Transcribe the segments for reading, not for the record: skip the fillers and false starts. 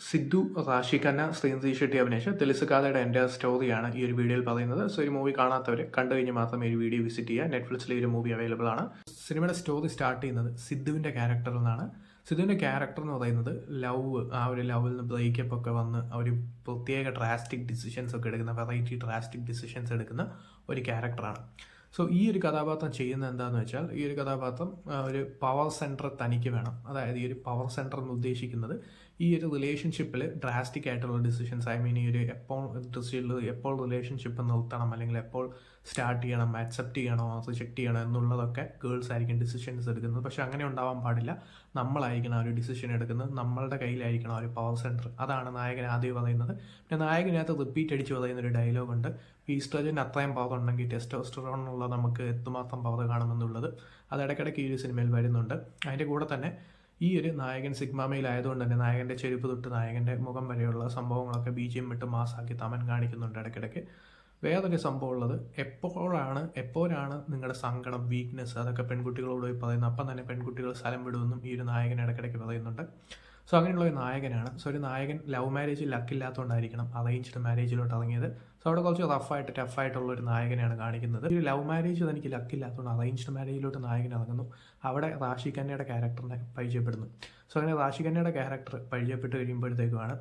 സിദ്ധു, റാഷി ഖന്ന, ശ്രീനിധി ഷെട്ടി അഭിനയിച്ച തെലുസുകാലയുടെ എൻ്റെ സ്റ്റോറിയാണ് ഈ ഒരു വീഡിയോയിൽ പറയുന്നത്. സോ ഒരു മൂവി കാണാത്തവർ കണ്ടു കഴിഞ്ഞ് മാത്രമേ ഈ വീഡിയോ വിസിറ്റ് ചെയ്യുക. നെറ്റ്ഫ്ലിക്സിൽ ഈ ഒരു മൂവി അവൈലബിൾ ആണ്. സിനിമയുടെ സ്റ്റോറി സ്റ്റാർട്ട് ചെയ്യുന്നത് സിദ്ധുവിൻ്റെ ക്യാരക്ടറിൽ നിന്നാണ്. സിദ്ധുവിൻ്റെ ക്യാരക്ടർ എന്ന് പറയുന്നത് ആ ഒരു ലവിൽ നിന്ന് ബ്രേക്കപ്പ് ഒക്കെ വന്ന് ഒരു പ്രത്യേക ഡ്രാസ്റ്റിക് ഡിസിഷൻസ് ഒക്കെ എടുക്കുന്ന വെറൈറ്റി ഡ്രാസ്റ്റിക് ഡിസിഷൻസ് എടുക്കുന്ന ഒരു ക്യാരക്ടറാണ്. സോ ഈ ഒരു കഥാപാത്രം ചെയ്യുന്നത് എന്താണെന്ന് വെച്ചാൽ, ഈ ഒരു കഥാപാത്രം ഒരു പവർ സെൻറ്റർ തനിക്ക് വേണം. അതായത് ഈ ഒരു പവർ സെൻറ്റർ എന്ന് ഉദ്ദേശിക്കുന്നത് ഈ ഒരു റിലേഷൻഷിപ്പിൽ ഡ്രാസ്റ്റിക് ആയിട്ടുള്ള ഡിസിഷൻസ്, ഈ ഒരു എപ്പോൾ റിലേഷൻഷിപ്പ് നിർത്തണം, അല്ലെങ്കിൽ എപ്പോൾ സ്റ്റാർട്ട് ചെയ്യണം, അക്സെപ്റ്റ് ചെയ്യണോ റിജക്റ്റ് ചെയ്യണോ എന്നുള്ളതൊക്കെ ഗേൾസ് ആയിരിക്കും ഡിസിഷൻസ് എടുക്കുന്നത്. പക്ഷെ അങ്ങനെ ഉണ്ടാവാൻ പാടില്ല. നമ്മളായിരിക്കണം ആ ഒരു ഡിസിഷൻ എടുക്കുന്നത്, നമ്മളുടെ കയ്യിലായിരിക്കണം ആ ഒരു പവർ സെൻറ്റർ. അതാണ് നായകൻ ആദ്യം പറയുന്നത്. പിന്നെ നായകനകത്ത് റിപ്പീറ്റ് അടിച്ച് പറയുന്ന ഒരു ഡയലോഗുണ്ട്, ഈസ്ട്രജൻ അത്രയും പവർ ഉണ്ടെങ്കിൽ ടെസ്റ്റോസ്റ്ററോൺ ഉള്ള നമുക്ക് എത്രമാത്രം പവർ കാണുമെന്നുള്ളത്. അത് ഇടയ്ക്കിടയ്ക്ക് ഈ ഒരു സിനിമയിൽ വരുന്നുണ്ട്. അതിൻ്റെ കൂടെ തന്നെ ഈ ഒരു നായകൻ സിഗ്മയിലായതുകൊണ്ട് തന്നെ നായകൻ്റെ ചെരുപ്പ് തൊട്ട് നായകൻ്റെ മുഖം വരെയുള്ള സംഭവങ്ങളൊക്കെ BGM ഇട്ട് മാസാക്കി തമൻ കാണിക്കുന്നുണ്ട് ഇടയ്ക്കിടയ്ക്ക്. വേറൊരു സംഭവം ഉള്ളത്, എപ്പോഴാണ് നിങ്ങളുടെ സങ്കടം, വീക്ക്നെസ്, അതൊക്കെ പെൺകുട്ടികളോട് പോയി പറയുന്നത്. അപ്പം തന്നെ പെൺകുട്ടികൾ സ്ഥലം വിടുമെന്നും ഈ ഒരു നായകൻ ഇടയ്ക്കിടയ്ക്ക് പറയുന്നുണ്ട്. സോ അങ്ങനെയുള്ള ഒരു നായകനാണ്. സോ ഒരു നായകൻ ലവ് മാരേജിൽ ലക്കില്ലാത്തതുകൊണ്ടായിരിക്കണം അറേഞ്ച്ഡ് മാരേജിലോട്ട് ഇറങ്ങിയത്. സോ അവിടെ കുറച്ച് ടഫായിട്ടുള്ള ഒരു നായകനെയാണ് കാണിക്കുന്നത്. ഒരു ലവ് മാരേജ് തനിക്ക് ലക്കില്ലാത്തതുകൊണ്ട് അറേഞ്ച്ഡ് മാരേജിലോട്ട് നായകൻ ഇറങ്ങുന്നു. അവിടെ റാഷി ഖന്നയുടെ ക്യാരക്ടറിനെ പരിചയപ്പെടുന്നു. സോ അങ്ങനെ റാഷി ഖന്നയുടെ ക്യാരക്ടർ പരിചയപ്പെട്ട് കഴിയുമ്പോഴത്തേക്കുമാണ്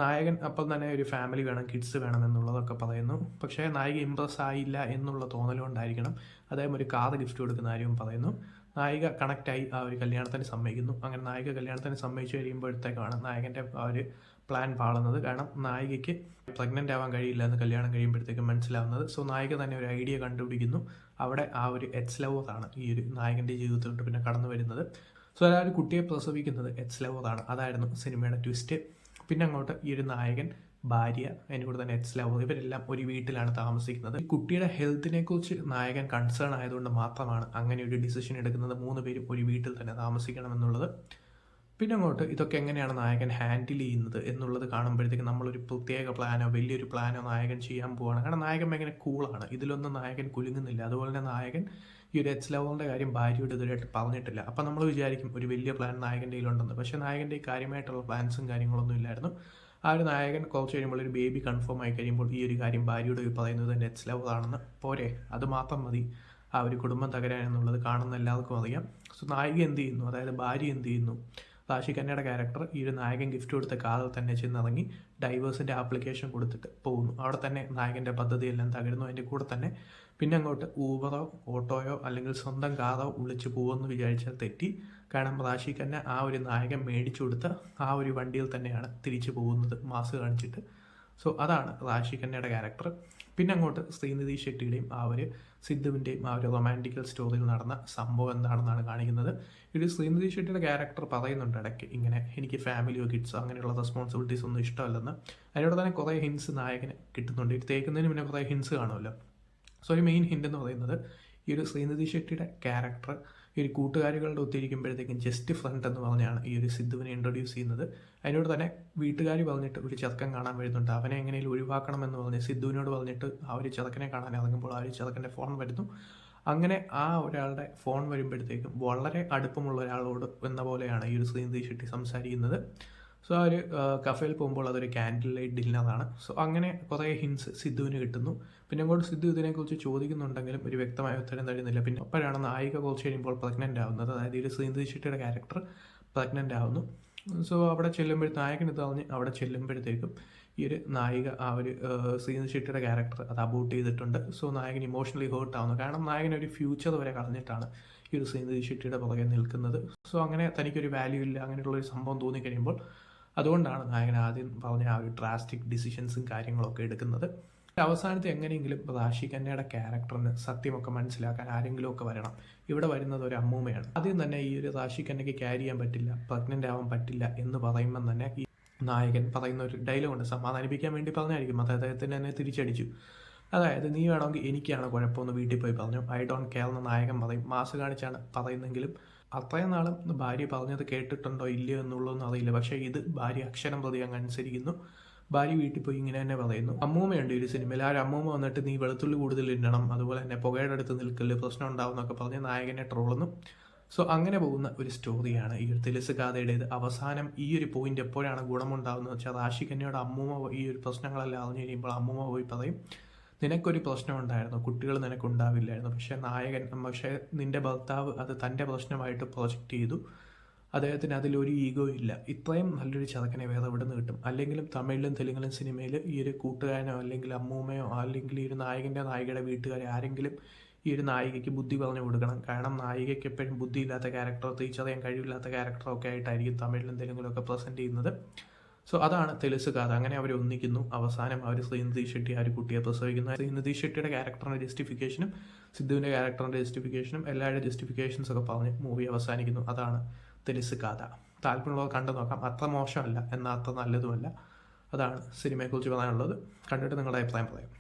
നായകൻ അപ്പം തന്നെ ഒരു ഫാമിലി വേണം, കിഡ്സ് വേണം എന്നുള്ളതൊക്കെ പറയുന്നു. പക്ഷേ നായിക ഇമ്പ്രസ് ആയില്ല എന്നുള്ള തോന്നലുകൊണ്ടായിരിക്കണം അദ്ദേഹം ഒരു കാർ ഗിഫ്റ്റ് കൊടുക്കുന്ന കാര്യവും പറയുന്നു. നായിക കണക്റ്റായി ആ ഒരു കല്യാണത്തിന് സമ്മതിക്കുന്നു. അങ്ങനെ നായിക കല്യാണത്തിന് സമ്മതിച്ചു കഴിയുമ്പോഴത്തേക്കാണ് നായകൻ്റെ ആ ഒരു പ്ലാൻ പാളുന്നത്. കാരണം നായികയ്ക്ക് പ്രഗ്നൻ്റ് ആവാൻ കഴിയില്ല എന്ന് കല്യാണം കഴിയുമ്പോഴത്തേക്കും മനസ്സിലാവുന്നത്. സോ നായിക തന്നെ ഒരു ഐഡിയ കണ്ടുപിടിക്കുന്നു. അവിടെ ആ ഒരു എക്സ് ലവറാണ് ഈ ഒരു നായകൻ്റെ ജീവിതത്തിലോട്ട് പിന്നെ കടന്നു വരുന്നത്. സോ ആ ഒരു കുട്ടിയെ പ്രസവിക്കുന്നത് എക്സ് ലവറാണ്. അതായിരുന്നു സിനിമയുടെ ട്വിസ്റ്റ്. പിന്നെ അങ്ങോട്ട് ഈ ഒരു നായകൻ, ഭാര്യ, അതിൻ്റെ കൂടെ തന്നെ എക്സ് ലവർ, ഇവരെല്ലാം ഒരു വീട്ടിലാണ് താമസിക്കുന്നത്. ഈ കുട്ടിയുടെ ഹെൽത്തിനെ കുറിച്ച് നായകൻ കൺസേൺ ആയതുകൊണ്ട് മാത്രമാണ് അങ്ങനെ ഒരു ഡിസിഷൻ എടുക്കുന്നത്, 3 പേരും ഒരു വീട്ടിൽ തന്നെ താമസിക്കണമെന്നുള്ളത്. പിന്നെ അങ്ങോട്ട് ഇതൊക്കെ എങ്ങനെയാണ് നായകൻ ഹാൻഡിൽ ചെയ്യുന്നത് എന്നുള്ളത് കാണുമ്പോഴത്തേക്ക് നമ്മളൊരു പ്രത്യേക പ്ലാനോ വലിയൊരു പ്ലാനോ നായകൻ ചെയ്യാൻ പോവുകയാണ്. കാരണം നായകൻ ഭയങ്കര കൂളാണ്, ഇതിലൊന്നും നായകൻ കുലുങ്ങുന്നില്ല. അതുപോലെ തന്നെ നായകൻ ഈ ഒരു എക്സ് ലവറിൻ്റെ കാര്യം ഭാര്യയോട് ഇതുവരെയായിട്ട് പറഞ്ഞിട്ടില്ല. അപ്പം നമ്മൾ വിചാരിക്കും ഒരു വലിയ പ്ലാൻ നായകൻ്റെ കയ്യിലുണ്ടെന്ന്. പക്ഷേ നായകൻ്റെ ഈ കാര്യമായിട്ടുള്ള പ്ലാൻസും കാര്യങ്ങളൊന്നും ഇല്ലായിരുന്നു. ആ ഒരു നായകൻ കുറച്ച് കഴിയുമ്പോൾ ഒരു ബേബി കൺഫേം ആയി കഴിയുമ്പോൾ ഈ ഒരു കാര്യം ഭാര്യയോട് പറയുന്നത് എൻ്റെ എക്സ് ലവറാണെന്ന്. പോരെ, അത് മാത്രം മതി ആ ഒരു കുടുംബം തകരാൻ എന്നുള്ളത് കാണുന്ന എല്ലാവർക്കും അറിയാം. സോ നായിക എന്ത് ചെയ്യുന്നു, അതായത് ഭാര്യ എന്ത് ചെയ്യുന്നു, റാഷി ഖന്നയുടെ ക്യാരക്ടർ ഈ ഒരു നായകൻ ഗിഫ്റ്റ് കൊടുത്ത കാറിൽ തന്നെ ചെന്നിറങ്ങി ഡൈവേഴ്സിൻ്റെ ആപ്ലിക്കേഷൻ കൊടുത്തിട്ട് പോകുന്നു. അവിടെ തന്നെ നായകൻ്റെ പദ്ധതിയെല്ലാം തകരുന്നു. അതിൻ്റെ കൂടെ തന്നെ പിന്നെ അങ്ങോട്ട് ഊബറോ ഓട്ടോയോ അല്ലെങ്കിൽ സ്വന്തം കാറോ വിളിച്ച് പോകുമെന്ന് വിചാരിച്ചാൽ തെറ്റി. കാരണം റാഷി ഖന്ന ആ ഒരു നായകൻ മേടിച്ചു കൊടുത്ത ആ ഒരു വണ്ടിയിൽ തന്നെയാണ് തിരിച്ചു പോകുന്നത്, മാസ് കാണിച്ചിട്ട്. സോ അതാണ് റാഷി ഖന്നയുടെ ക്യാരക്ടർ. പിന്നെ അങ്ങോട്ട് ശ്രീനിധി ഷെട്ടിയുടെയും ആ ഒരു സിദ്ധുവിൻ്റെയും ആ ഒരു റൊമാൻറ്റിക്കൽ സ്റ്റോറിയിൽ നടന്ന സംഭവം എന്താണെന്നാണ് കാണിക്കുന്നത്. ഇത് ശ്രീനിധി ഷെട്ടിയുടെ ക്യാരക്ടർ പറയുന്നുണ്ട് ഇടയ്ക്ക് ഇങ്ങനെ, എനിക്ക് ഫാമിലിയോ കിഡ്സോ അങ്ങനെയുള്ള റെസ്പോൺസിബിലിറ്റീസ് ഒന്നും ഇഷ്ടമല്ലെന്ന്. അതിനോട് തന്നെ കുറേ ഹിൻസ് നായകന് കിട്ടുന്നുണ്ട്. ഇത് തേക്കുന്നതിന് പിന്നെ കുറേ ഹിൻസ് കാണുമല്ലോ. സോ ഒരു മെയിൻ ഹിൻ്റ് എന്ന് പറയുന്നത് ഈ ഒരു ശ്രീനിധി ഷെട്ടിയുടെ ക്യാരക്ടർ ഈ ഒരു കൂട്ടുകാരികളുടെ ഒത്തിരിക്കുമ്പോഴത്തേക്കും ജസ്റ്റ് ഫ്രണ്ട് എന്ന് പറഞ്ഞാണ് ഈ ഒരു സിദ്ധുവിനെ ഇൻട്രൊഡ്യൂസ് ചെയ്യുന്നത്. അതിനോട് തന്നെ വീട്ടുകാർ പറഞ്ഞിട്ട് ഒരു ചെറുക്കൻ കാണാൻ വരുന്നുണ്ട്, അവനെ എങ്ങനെയും ഒഴിവാക്കണമെന്ന് പറഞ്ഞ് സിദ്ധുവിനോട് പറഞ്ഞിട്ട് ആ ഒരു ചെറുക്കനെ കാണാൻ ഇറങ്ങുമ്പോൾ ആ ഒരു ചെറുക്കൻ്റെ ഫോൺ വരുന്നു. അങ്ങനെ ആ ഒരാളുടെ ഫോൺ വരുമ്പോഴത്തേക്കും വളരെ അടുപ്പമുള്ള ഒരാളോട് എന്ന പോലെയാണ് ഈ ഒരു ശ്രീനിധി ഷെട്ടി സംസാരിക്കുന്നത്. സോ ആ ഒരു കഫേയിൽ പോകുമ്പോൾ അതൊരു ക്യാൻഡിൽ ലൈറ്റ് ഡിന്നറാണ്. സോ അങ്ങനെ കുറേ ഹിൻസ് സിദ്ധുവിന് കിട്ടുന്നു. പിന്നെ അങ്ങോട്ട് സിദ്ധു ഇതിനെക്കുറിച്ച് ചോദിക്കുന്നുണ്ടെങ്കിലും ഒരു വ്യക്തമായ ഉത്തരം തരുന്നില്ല. പിന്നെ അപ്പോഴാണ് നായിക കുറച്ച് കഴിയുമ്പോൾ പ്രഗ്നൻ്റ് ആവുന്നത്. അതായത് ഈ ഒരു ശ്രീനിധി ഷെട്ടിയുടെ ക്യാരക്ടർ പ്രഗ്നൻ്റ് ആവുന്നു. സോ അവിടെ നായകൻ ഇത് പറഞ്ഞ് അവിടെ ചെല്ലുമ്പോഴത്തേക്കും ഈ ഒരു നായിക ആ ഒരു ശ്രീനിധി ഷെട്ടിയുടെ ക്യാരക്ടർ അത് അബോട്ട് ചെയ്തിട്ടുണ്ട്. സോ നായകൻ ഇമോഷണലി ഹേർട്ട് ആവുന്നു. കാരണം നായകൻ ഒരു ഫ്യൂച്ചർ വരെ കളഞ്ഞിട്ടാണ് ഈ ഒരു ശ്രീനിധി ഷെട്ടിയുടെ പുറകെ നിൽക്കുന്നത്. സോ അങ്ങനെ തനിക്കൊരു വാല്യൂ ഇല്ല അങ്ങനെയുള്ളൊരു സംഭവം തോന്നിക്കഴിയുമ്പോൾ അതുകൊണ്ടാണ് നായകൻ ആദ്യം പറഞ്ഞ ആ ഒരു ഡ്രാസ്റ്റിക് ഡിസിഷൻസും കാര്യങ്ങളൊക്കെ എടുക്കുന്നത്. അവസാനത്തെ എങ്ങനെയെങ്കിലും റാഷി ഖന്നയുടെ ക്യാരക്ടറിന് സത്യമൊക്കെ മനസ്സിലാക്കാൻ ആരെങ്കിലുമൊക്കെ വരണം. ഇവിടെ വരുന്നത് ഒരു അമ്മൂമ്മയാണ്. ആദ്യം തന്നെ ഈ ഒരു റാഷി ഖന്നയ്ക്ക് ക്യാരി ചെയ്യാൻ പറ്റില്ല, പ്രഗ്നൻ്റ് ആവാൻ പറ്റില്ല എന്ന് പറയുമ്പം തന്നെ ഈ നായകൻ പറയുന്ന ഒരു ഡയലോഗുണ്ട്, സമാധാനിപ്പിക്കാൻ വേണ്ടി പറഞ്ഞായിരിക്കും, അത് അദ്ദേഹത്തിന് തന്നെ തിരിച്ചടിച്ചു. അതായത് നീ വേണമെങ്കിൽ എനിക്കാണ് കുഴപ്പമെന്ന് വീട്ടിൽ പോയി പറഞ്ഞു, ഐ ഡോണ്ട് കെയർ എന്ന് നായകൻ പറയും. മാസ് കാണിച്ചാണ് പറയുന്നെങ്കിലും അത്രയും നാളും ഭാര്യ പറഞ്ഞത് കേട്ടിട്ടുണ്ടോ ഇല്ലയോ എന്നുള്ളതൊന്നും അറിയില്ല. പക്ഷേ ഇത് ഭാര്യ അക്ഷരം പ്രതി അങ്ങ് അനുസരിക്കുന്നു. ഭാര്യ വീട്ടിൽ പോയി ഇങ്ങനെ തന്നെ പറയുന്നു. അമ്മൂമ്മയുണ്ട് ഈ ഒരു സിനിമയിൽ. ആ ഒരു അമ്മൂമ്മ വന്നിട്ട് നീ വെളുത്തുള്ളി കൂടുതൽ ഇടണം, അതുപോലെ തന്നെ പുകയുടെ അടുത്ത് നിൽക്കല്, പ്രശ്നം ഉണ്ടാവും എന്നൊക്കെ പറഞ്ഞ് നായകനെ ട്രോളുന്നു. സോ അങ്ങനെ പോകുന്ന ഒരു സ്റ്റോറിയാണ് ഈ ഒരു തെലുസ് ഗാഥയുടേത്. അവസാനം ഈ ഒരു പോയിന്റ് എപ്പോഴാണ് ഗുണമുണ്ടാകുന്നത് വെച്ചാൽ റാഷിഖന്നയുടെ അമ്മൂമ്മ ഈ ഒരു പ്രശ്നങ്ങളെല്ലാം അറിഞ്ഞു കഴിയുമ്പോൾ അമ്മൂമ്മ പോയി പറയും, നിനക്കൊരു പ്രശ്നം ഉണ്ടായിരുന്നു, കുട്ടികൾ നിനക്കുണ്ടാവില്ലായിരുന്നു, പക്ഷേ നിന്റെ ഭർത്താവ് അത് തൻ്റെ പ്രശ്നമായിട്ട് പ്രൊജക്റ്റ് ചെയ്തു, അദ്ദേഹത്തിന് അതിലൊരു ഈഗോ ഇല്ല. ഇത്രയും നല്ലൊരു ചെറുക്കനെ വേറെ എവിടെ നിന്ന് കിട്ടും? അല്ലെങ്കിലും തമിഴിലും തെലുങ്കിലും സിനിമയിൽ ഈ ഒരു കൂട്ടുകാരനോ അല്ലെങ്കിൽ അമ്മൂമ്മയോ അല്ലെങ്കിൽ ഈ ഒരു നായകയുടെ വീട്ടുകാരെ ആരെങ്കിലും ഈ ഒരു നായികയ്ക്ക് ബുദ്ധി പറഞ്ഞു കൊടുക്കണം. കാരണം നായികയ്ക്ക് എപ്പോഴും ബുദ്ധിയില്ലാത്ത ക്യാരക്ടറോ തിരിച്ചറിയാൻ കഴിവില്ലാത്ത ക്യാരക്ടറോ ഒക്കെ ആയിട്ടായിരിക്കും തമിഴിലും തെലുങ്കിലും ഒക്കെ പ്രസൻറ്റ് ചെയ്യുന്നത്. സോ അതാണ് തെലുസ് കഥ. അങ്ങനെ അവർ ഒന്നിക്കുന്നു. അവസാനം അവർ ശ്രീനിധി ഷെട്ടി ആ ഒരു കുട്ടിയെ പ്രസവിക്കുന്നു. ശ്രീനിധി ഷെട്ടിയുടെ ക്യാരക്ടറിൻ്റെ ജസ്റ്റിഫിക്കേഷനും സിദ്ധുവിൻ്റെ ക്യാരക്ടറിൻ്റെ ജസ്റ്റിഫിക്കേഷനും എല്ലാവരുടെ ജസ്റ്റിഫിക്കേഷൻസ് ഒക്കെ പറഞ്ഞ് മൂവി അവസാനിക്കുന്നു. അതാണ് തെലുസ് കഥ. താല്പര്യമുള്ളവർ കണ്ടു നോക്കാം. അത്ര മോശമല്ല, എന്നാൽ അത്ര നല്ലതുമല്ല. അതാണ് സിനിമയെക്കുറിച്ച് പറയാനുള്ളത്. കണ്ടിട്ട് നിങ്ങളുടെ അഭിപ്രായം പറയാം.